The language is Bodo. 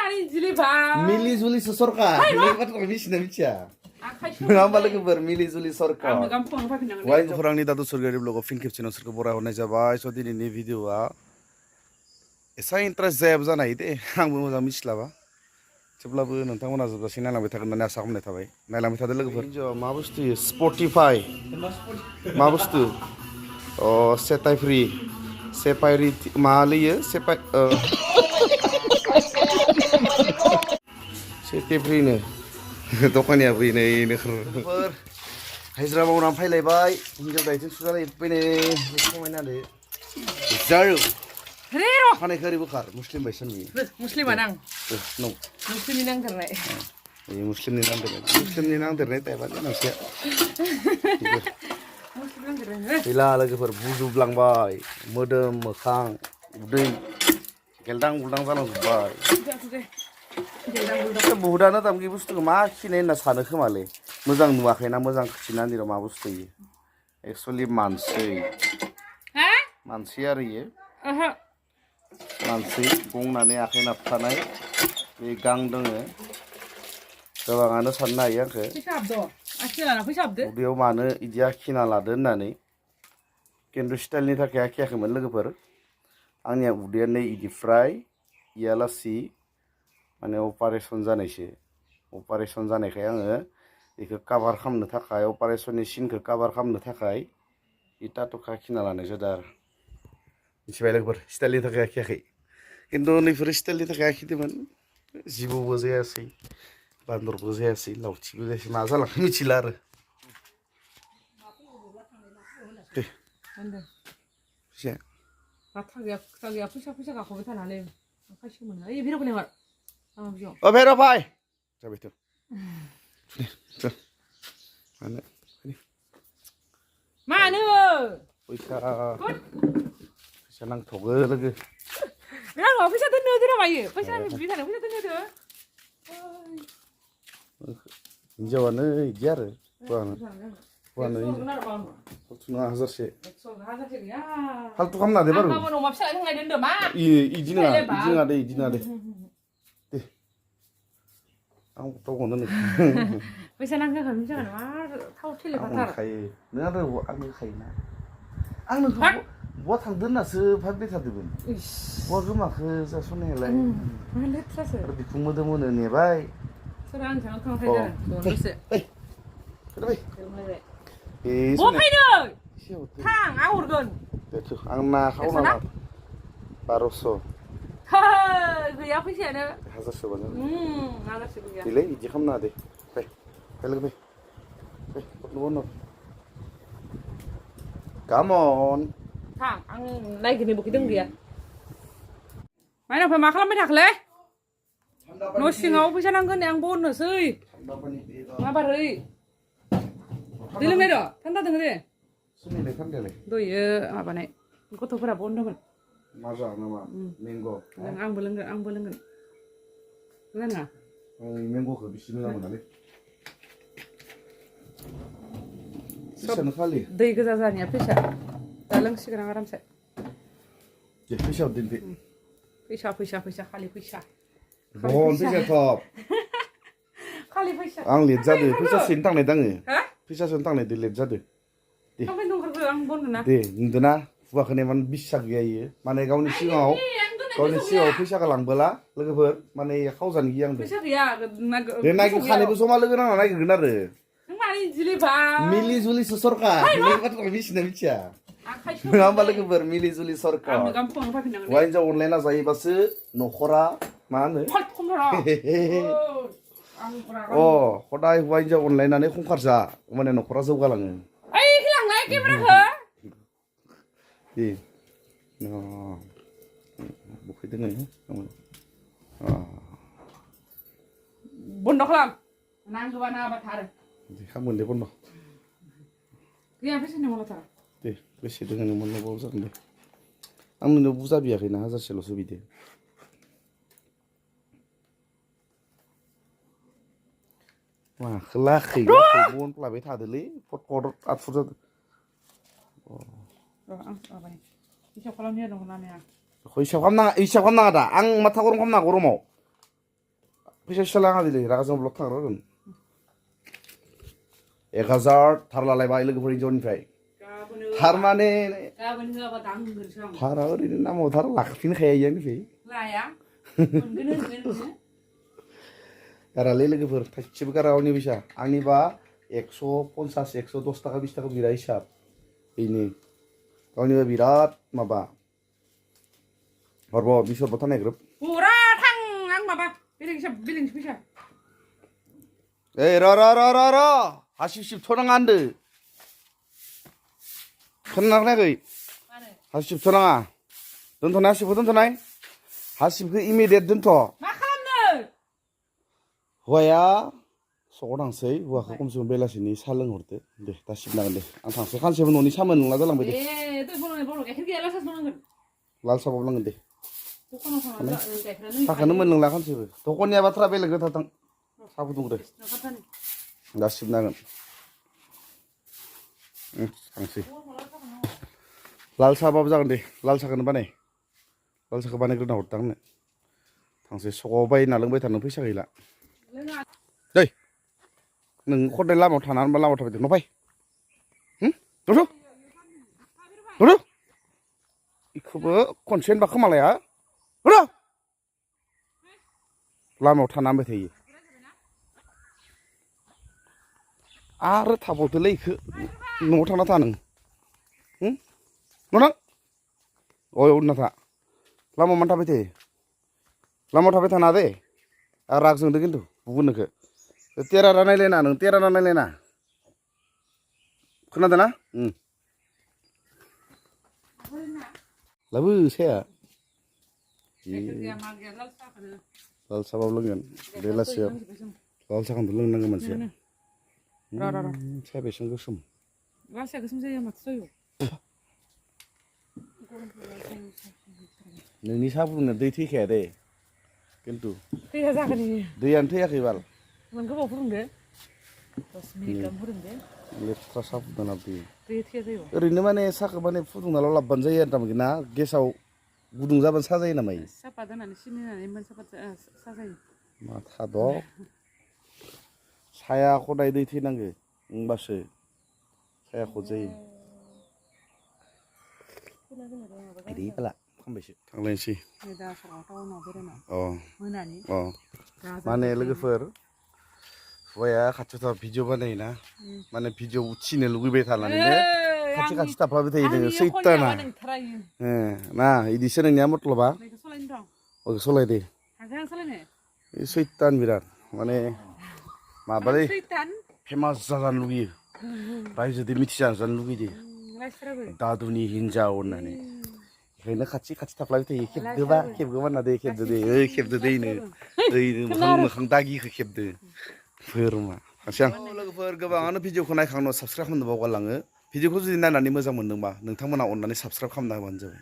많이 질리봐. Milih Zuli sesorka. Ini kan kami sih namanya. Ngapa lagi bermilih Zuli sorka? Wain orang ni tadi surga di blog fin kipcina surga bora hona jabai. So di ini video esa interest jaya bza naik deh. Ang mau jam mislah ba. Sebelum nonton mana jabza sih nalang betah kan nasi aku neta bay. Nalang betah dulu ber. Jo, mabus tu Spotify. Mabus tu. Oh, setai free. Sepai ri mahal ya. Sepai. Setai free nih. Tokannya free nih ini ker. Hijrah mau nampai lebai. Hingga dah itu sudah lepai nih. Kemana deh? Jaru. Rero. Mana kari bukan Muslim besan ni. Muslim anang. No. Muslim inang ternaik. Ini Muslim ni nang ternaik. Muslim ni nang ternaik tapi apa nang siapa? Muslim inang ternaik. Bila lagi berbuju belang bay, modem, mekang, udeng, keldang sana bay. Budak na tam ki bustu makin ni nasana kemale. Muzang nuak na muzang kecinan di rumah bustu ye. Actually mansi. Hah? Mansi hari ye. Aha. Mansi gong nane akhirnya tanai. Di gang dong ye. Kebangan sana ya ke. Pisabdo. Asyik pisabdo. Dia mana ijah kina laden nane. Kendu style ni tak ya kia kemen lagi per. Angnya udah ne iji fry. Ialah si. Mana operation जानाय sih. Operation जानायखाय आङो बेखौ cover खालामनो थाखाय operation सिनखौ cover खालामनो थाखाय इटा टका खिना लानाय जादों आरो मिथिबाय लोगोफोर स्टाइलनि थाखाय आखियाखै खिन्थु नैफोर स्टाइलनि थाखाय आखिदोंमोन जिबौबो जायासै बान्दरबो जायासै लावथिबो जायासै मा जालांखो मिथिला आरो दे थागिया फैसा गाखोबाय थानानै आखायसो मोनो ओइ भिडिअखौ लेंहर Oh Vero pai, coba itu. Sini, mana? Ini. Mana? Bisa nang toge lagi. Bilang nggak bisa tuh nudur apa ya? Bisa tuh nudur. Injawan jar, bukan ini. Tuna hazar sih. Hal tuh kamu nade baru. Kamu nomor bisa nggak ada dendam ah? Izin ada. Aku tahu kau nanti. Bisa nangka kan bisa kan? Wah, tahu cile patar. Kayak, nanti aku kayak na. Aku buat hal dana sepakai tadi pun. Buat rumah ke sana helai. Mana terasa? Tapi kamu demo nih bay. Serang jangan kau kayak dah. Terus. Kenapa? Mau apa ini? Kang, awur gun. Betul. Angna kau nama. Baroso. Gaya apa sih ada? Hazar sebanyak. Hazar sebanyak. Delay, jikam nade. Lagi. Nuno. Come on. Kang, ang naik gini bukit dong dia. Mana pemakaianไม่ถักเลยโน้ตสิงเอาไปชนะเงินyang bonus sih. Ngapa sih? Dilem nih doh, kan tak dengar deh. Sini deh kan deh. Tuh ya, apa nih? Kau tuh pernah bonus kan? Masa nama Mango. Ang boleh nggak? Enggak nggak? Mango ke bisnis nama kali. Bisa kali. Dari kezasannya bisa. Dalam sih kadang-kadang saya. Ya bisa dinti. Bisa kali bisa. Bon bisa top. Kali bisa. Ang lihat jadi bisa sintang nih dange. Hah? Bisa sintang nih dilihat jadi. Kamu nunggu ang bonus na? Deh, entah buah keneman bisa gaya ya. Mana kau nih singau? Kau nih singau bisa kalang bela, lagi ber. Mana ya kau zan giang deh. Bisa dia. Dia naik ke kane bersama lagi nana naik ke genar deh. Mari jiliba. Milih Zuli sesorka. Ini kan kami sih namanya. Ngapa lagi bermilih Zuli sorka? Wain jauh online aja iba se nokora mana? Oh, kodai wain jauh online ane kung kerja, mana nokora jauh galang. Ay, hilang lagi berapa? Di, no, bukit dengan ya. Bondok lam, nang ke mana batar? Di, kamu di pun noh. Dia apa sih nama batar? Di, besi dengan mana bawa usah deh. Amu nih buza biar kena hazar selo subide. Wah, kelaki, pun pelabeh tadi li, pot korot atfur. apa nih? Bisa kalau dia dong nanya. Kau isap kam na ada. Ang mata korong kam na koromo. फैसा लाङा दिलै रागा जों ब्लक थांगोन 1000 थार लालायबाय लोगोफोरनि ज'निफ्राय थारमाने गाबोन होआबा दांगोनसो आं थारा ओरैनो नामाव थार लाखिफिनखाया इयानिफ्राय लाया मोनगोन होनगोन गारालै लोगोफोर थाइसेबो गारा गावनि फैसा आंनिबा 150 110 थाखा 20 थाखा बिरा हिसाब बेनो गावनिबा बिराद माबा हरब बिसरबो थानाय ग्रोब हरा थां आं माबा बेलेगसो फैसा ओइ र हासिब सिबथ'नाङा होनदो खोनानायाखै हासिब सिबथ'नाङा दोनथ'नाय हासिबखौ दोनथ'नाय हासिबखौ इमिडियेट दोनथ' मा खालामनो हौवाया सकआव थांसै हौवाखौ खमसे खम बेलासिनि साहा लोंहरदो दे दा सिबनांगोन दे आं थांसै खानसेबो न'नि सामोन नंला जालांबाय दे बर' गाइखेर गैयालासे संनांगोन लाल साहाबाबो नांगोन दे दखानाव थांना गाइखेरानो साहाखौनो मोनलोंला खानसेबो दखाननिया बाथ्रा बेलेग खोथा थां साहा फुदुंदो दा सिबनांगोन थांसै लाल साहाबाबो जागोन दे लाल साहाखौनो बानाय लाल साहाखौ बानायग्रोना हरदों आंनो थांसै सकआव बायना लोंबाय थानो फैसा गैला दै नों खदाय लामायाव थाना होनबा लामायाव थाबाय न' फै दथ' इखौबो खनसे होनबा खोमालाया लामायाव थाना होनबाय थायो आरो थाबावदोलै इखो न'आव थांना था नों न'थां अय उनना था लामायाव मानो थाबाय थायो लामायाव थाबाय थाना दे आरो राग जोंदो खिन्थु बुगोन नोंखो तेराना नायलायना नों तेराना नायलायना खोनादों ना लाबो साया लाल साहाबाबो लोंगोन बेलासियाव लाल साहाखौथ' लोंनांगौ मानसिया साया बेसेबां गोसोम लाल साहाया गोसोम जायो माथो जायो नोंनि साहा फुदुंनाया दै थैखाया दे खिन्थु थैया जागोन दैयानो थैयाखै बाल मोन गोबाव फुदुंदो 10 मिनिट गाहाम फुदुंदो लेथ्रा साहा फुदुंना दै थैया जायो ओरैनो माने साहाखौ माने फुदुंनाल' लाबबानो जायो आरो थारमाने ना गेसाव गुदुं जाबानो साहा जायो नामा सापात होनानै सिनि होनानै मोन सापात साहा जायो माथा दं साया खदाय दै थैनांगो होमबासो साया खद जायो इदि बाला खालामबायसो थांलायनोसै माने लोगोफोर हौवाया खाथियाव थाबा भिडिअ बानायोना माने भिडिअ उथिनो लुगैबाय थानानैनो खाथि थाफ्लाबाय थायो नोङो सैताना ना इदिसो नोंनिया मत्लबा अ सलाय दे सैतान बिराद माने माबालै फेमास जाजानो लुगैयो रायजोदो मिथिजानो लुगैदो दादुनि हिनजाव होननानै ओंखायनो खाथि थाफ्लाबाय थायो खेबगोबा होनना दे खेबदो दे ओइ खेबदो दे मोखां दागिखौ खेबदो बोरमा थांसै आं लोगोफोर गोबाङानो भिडिअखौ नायखांनो साबसक्राइब खालामनो बावगारलाङो भिडिअखौ जुदि नायनानै मोजां मोनदोंबा नोंथांमोना अननानै साबसक्राइब खालामना होबानो जाबाय